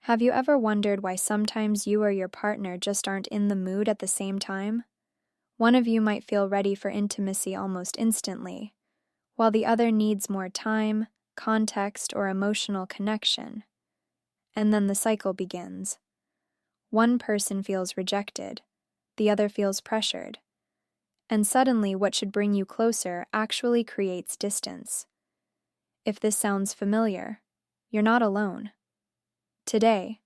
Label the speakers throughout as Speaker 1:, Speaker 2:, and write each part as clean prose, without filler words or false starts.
Speaker 1: Have you ever wondered why sometimes you or your partner just aren't in the mood at the same time? One of you might feel ready for intimacy almost instantly, while the other needs more time, context, or emotional connection. And then the cycle begins. One person feels rejected, the other feels pressured, and suddenly what should bring you closer actually creates distance. If this sounds familiar, you're not alone. Today,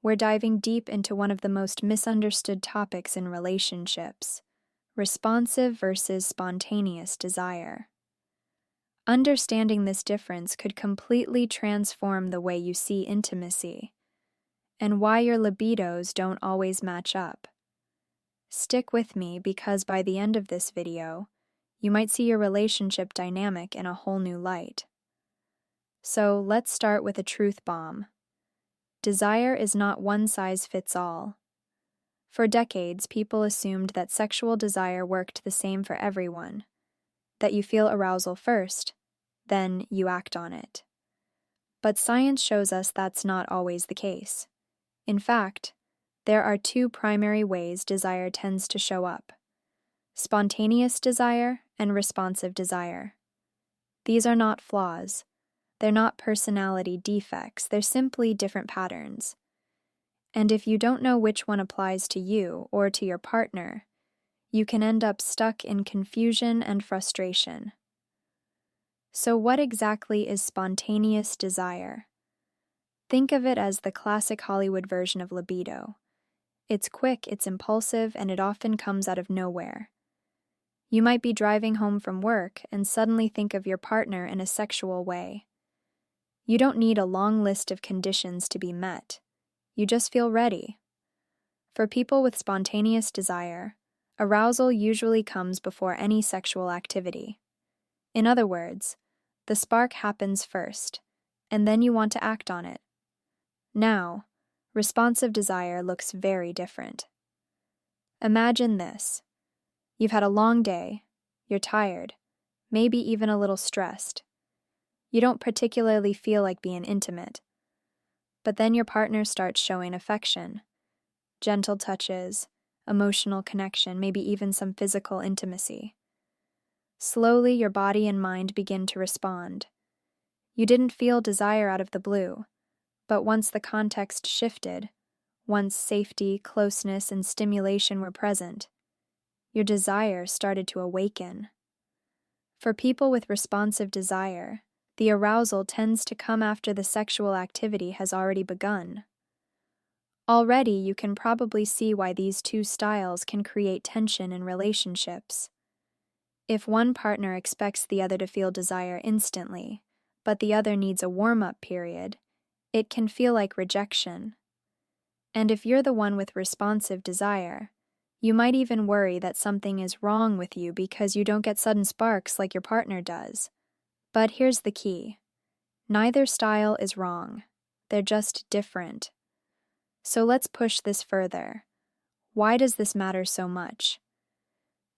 Speaker 1: we're diving deep into one of the most misunderstood topics in relationships: responsive versus spontaneous desire. Understanding this difference could completely transform the way you see intimacy, and why your libidos don't always match up. Stick with me because by the end of this video, you might see your relationship dynamic in a whole new light. So let's start with a truth bomb. Desire is not one size fits all. For decades, people assumed that sexual desire worked the same for everyone, that you feel arousal first, then you act on it. But science shows us that's not always the case. In fact, there are two primary ways desire tends to show up: spontaneous desire and responsive desire. These are not flaws. They're not personality defects, they're simply different patterns. And if you don't know which one applies to you or to your partner, you can end up stuck in confusion and frustration. So what exactly is spontaneous desire? Think of it as the classic Hollywood version of libido. It's quick, it's impulsive, and it often comes out of nowhere. You might be driving home from work and suddenly think of your partner in a sexual way. You don't need a long list of conditions to be met. You just feel ready. For people with spontaneous desire, arousal usually comes before any sexual activity. In other words, the spark happens first, and then you want to act on it. Now, responsive desire looks very different. Imagine this. You've had a long day, you're tired, maybe even a little stressed. You don't particularly feel like being intimate. But then your partner starts showing affection, gentle touches, emotional connection, maybe even some physical intimacy. Slowly, your body and mind begin to respond. You didn't feel desire out of the blue, but once the context shifted, once safety, closeness, and stimulation were present, your desire started to awaken. For people with responsive desire, the arousal tends to come after the sexual activity has already begun. Already, you can probably see why these two styles can create tension in relationships. If one partner expects the other to feel desire instantly, but the other needs a warm-up period, it can feel like rejection. And if you're the one with responsive desire, you might even worry that something is wrong with you because you don't get sudden sparks like your partner does. But here's the key. Neither style is wrong. They're just different. So let's push this further. Why does this matter so much?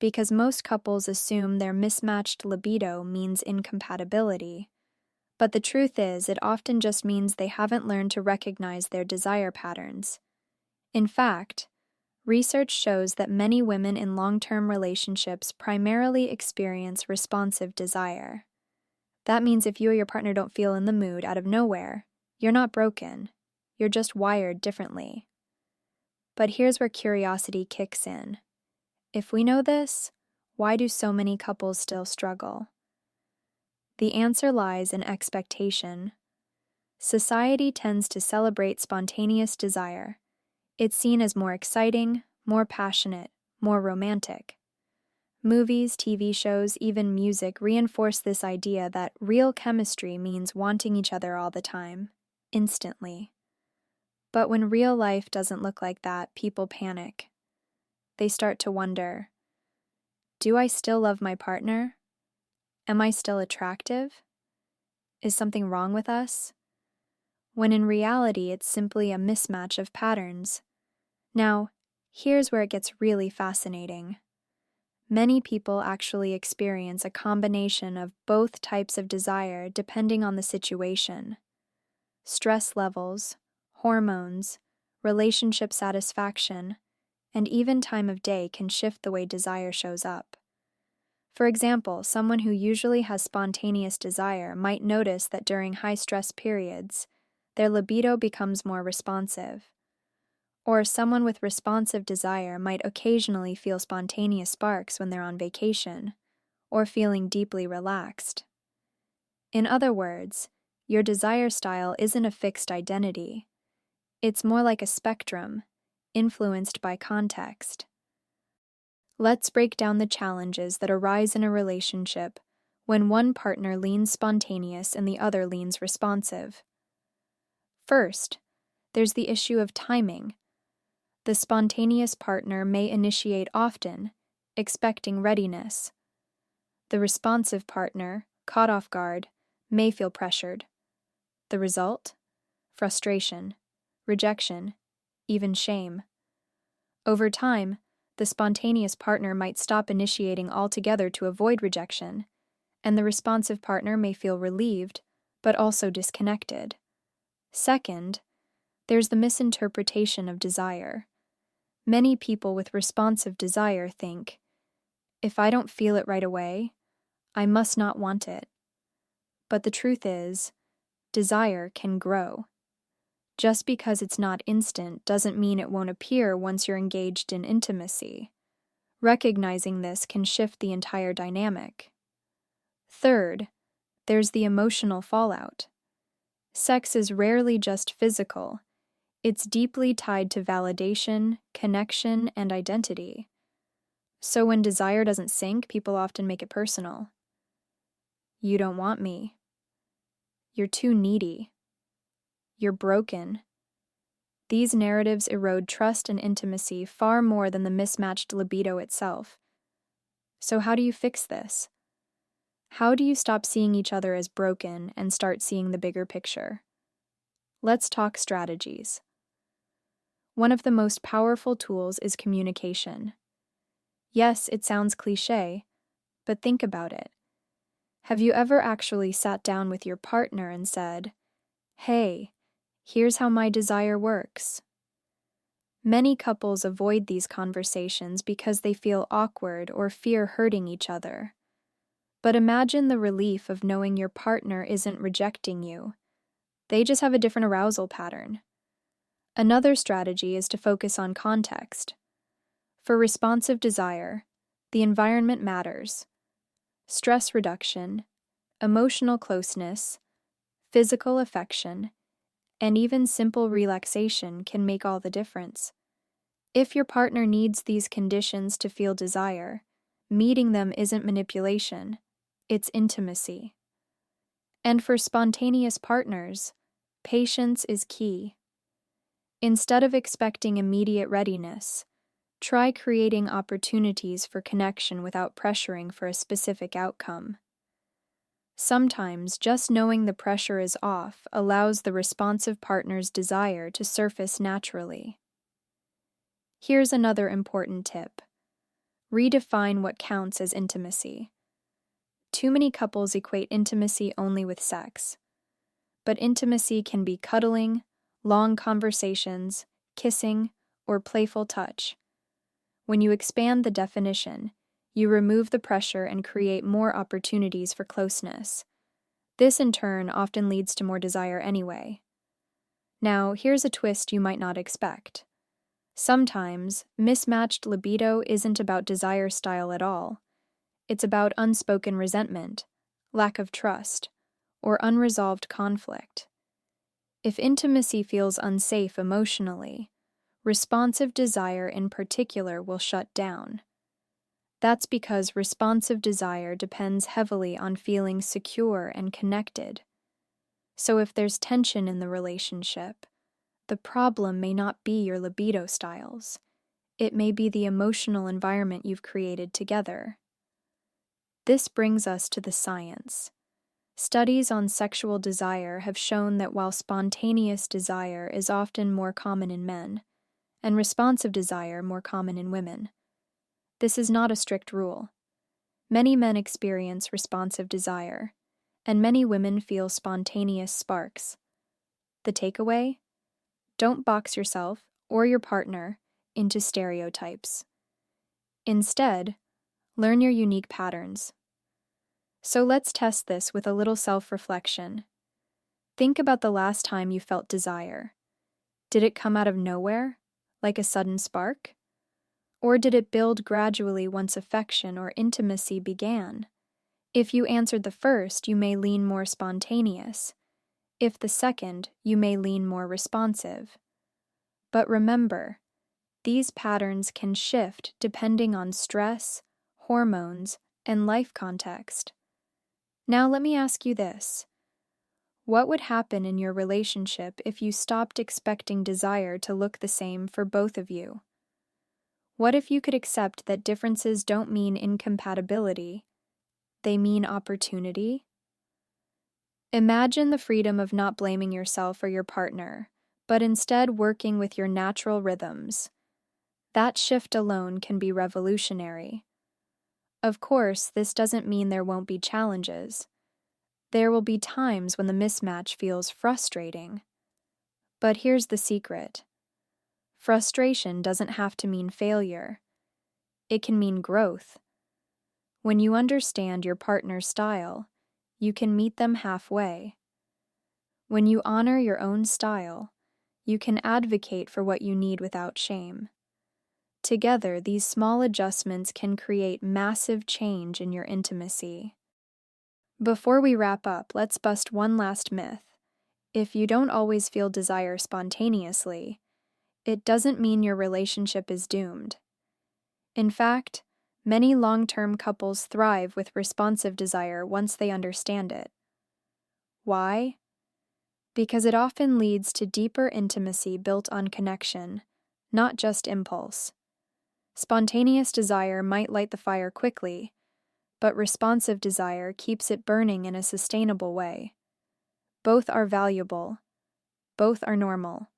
Speaker 1: Because most couples assume their mismatched libido means incompatibility. But the truth is, it often just means they haven't learned to recognize their desire patterns. In fact, research shows that many women in long-term relationships primarily experience responsive desire. That means if you or your partner don't feel in the mood out of nowhere, you're not broken. You're just wired differently. But here's where curiosity kicks in. If we know this, why do so many couples still struggle? The answer lies in expectation. Society tends to celebrate spontaneous desire. It's seen as more exciting, more passionate, more romantic. Movies, TV shows, even music reinforce this idea that real chemistry means wanting each other all the time, instantly. But when real life doesn't look like that, people panic. They start to wonder, do I still love my partner? Am I still attractive? Is something wrong with us? When in reality, it's simply a mismatch of patterns. Now, here's where it gets really fascinating. Many people actually experience a combination of both types of desire depending on the situation. Stress levels, hormones, relationship satisfaction, and even time of day can shift the way desire shows up. For example, someone who usually has spontaneous desire might notice that during high-stress periods, their libido becomes more responsive. Or someone with responsive desire might occasionally feel spontaneous sparks when they're on vacation, or feeling deeply relaxed. In other words, your desire style isn't a fixed identity. It's more like a spectrum, influenced by context. Let's break down the challenges that arise in a relationship when one partner leans spontaneous and the other leans responsive. First, there's the issue of timing. The spontaneous partner may initiate often, expecting readiness. The responsive partner, caught off guard, may feel pressured. The result? Frustration, rejection, even shame. Over time, the spontaneous partner might stop initiating altogether to avoid rejection, and the responsive partner may feel relieved, but also disconnected. Second, there's the misinterpretation of desire. Many people with responsive desire think, if I don't feel it right away, I must not want it. But the truth is, desire can grow. Just because it's not instant doesn't mean it won't appear once you're engaged in intimacy. Recognizing this can shift the entire dynamic. Third, there's the emotional fallout. Sex is rarely just physical. It's deeply tied to validation, connection, and identity. So when desire doesn't sync, people often make it personal. You don't want me. You're too needy. You're broken. These narratives erode trust and intimacy far more than the mismatched libido itself. So how do you fix this? How do you stop seeing each other as broken and start seeing the bigger picture? Let's talk strategies. One of the most powerful tools is communication. Yes, it sounds cliché, but think about it. Have you ever actually sat down with your partner and said, "Hey, here's how my desire works"? Many couples avoid these conversations because they feel awkward or fear hurting each other. But imagine the relief of knowing your partner isn't rejecting you. They just have a different arousal pattern. Another strategy is to focus on context. For responsive desire, the environment matters. Stress reduction, emotional closeness, physical affection, and even simple relaxation can make all the difference. If your partner needs these conditions to feel desire, meeting them isn't manipulation, it's intimacy. And for spontaneous partners, patience is key. Instead of expecting immediate readiness, try creating opportunities for connection without pressuring for a specific outcome. Sometimes just knowing the pressure is off allows the responsive partner's desire to surface naturally. Here's another important tip. Redefine what counts as intimacy. Too many couples equate intimacy only with sex. But intimacy can be cuddling, long conversations, kissing, or playful touch. When you expand the definition, you remove the pressure and create more opportunities for closeness. This, in turn, often leads to more desire anyway. Now, here's a twist you might not expect. Sometimes, mismatched libido isn't about desire style at all. It's about unspoken resentment, lack of trust, or unresolved conflict. If intimacy feels unsafe emotionally, responsive desire in particular will shut down. That's because responsive desire depends heavily on feeling secure and connected. So if there's tension in the relationship, the problem may not be your libido styles. It may be the emotional environment you've created together. This brings us to the science. Studies on sexual desire have shown that while spontaneous desire is often more common in men, and responsive desire more common in women, this is not a strict rule. Many men experience responsive desire, and many women feel spontaneous sparks. The takeaway? Don't box yourself or your partner into stereotypes. Instead, learn your unique patterns. So let's test this with a little self-reflection. Think about the last time you felt desire. Did it come out of nowhere, like a sudden spark? Or did it build gradually once affection or intimacy began? If you answered the first, you may lean more spontaneous. If the second, you may lean more responsive. But remember, these patterns can shift depending on stress, hormones, and life context. Now let me ask you this. What would happen in your relationship if you stopped expecting desire to look the same for both of you? What if you could accept that differences don't mean incompatibility, they mean opportunity? Imagine the freedom of not blaming yourself or your partner, but instead working with your natural rhythms. That shift alone can be revolutionary. Of course, this doesn't mean there won't be challenges. There will be times when the mismatch feels frustrating. But here's the secret. Frustration doesn't have to mean failure. It can mean growth. When you understand your partner's style, you can meet them halfway. When you honor your own style, you can advocate for what you need without shame. Together, these small adjustments can create massive change in your intimacy. Before we wrap up, let's bust one last myth. If you don't always feel desire spontaneously, it doesn't mean your relationship is doomed. In fact, many long-term couples thrive with responsive desire once they understand it. Why? Because it often leads to deeper intimacy built on connection, not just impulse. Spontaneous desire might light the fire quickly, but responsive desire keeps it burning in a sustainable way. Both are valuable. Both are normal.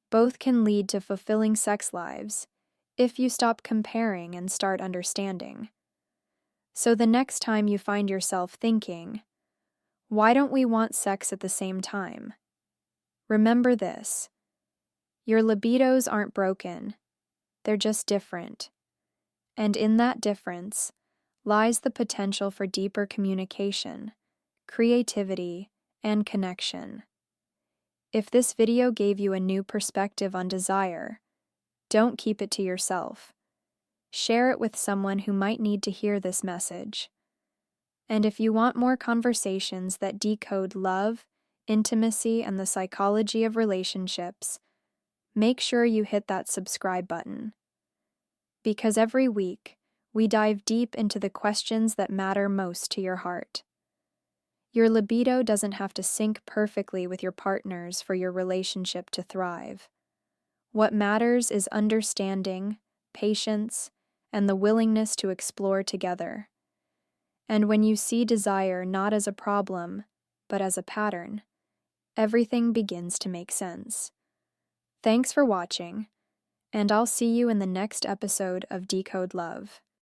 Speaker 1: Both can lead to fulfilling sex lives if you stop comparing and start understanding. So the next time you find yourself thinking, why don't we want sex at the same time? Remember this. Your libidos aren't broken. They're just different. And in that difference lies the potential for deeper communication, creativity, and connection. If this video gave you a new perspective on desire, don't keep it to yourself. Share it with someone who might need to hear this message. And if you want more conversations that decode love, intimacy, and the psychology of relationships, make sure you hit that subscribe button. Because every week, we dive deep into the questions that matter most to your heart. Your libido doesn't have to sync perfectly with your partner's for your relationship to thrive. What matters is understanding, patience, and the willingness to explore together. And when you see desire not as a problem, but as a pattern, everything begins to make sense. Thanks for watching, and I'll see you in the next episode of Decode Love.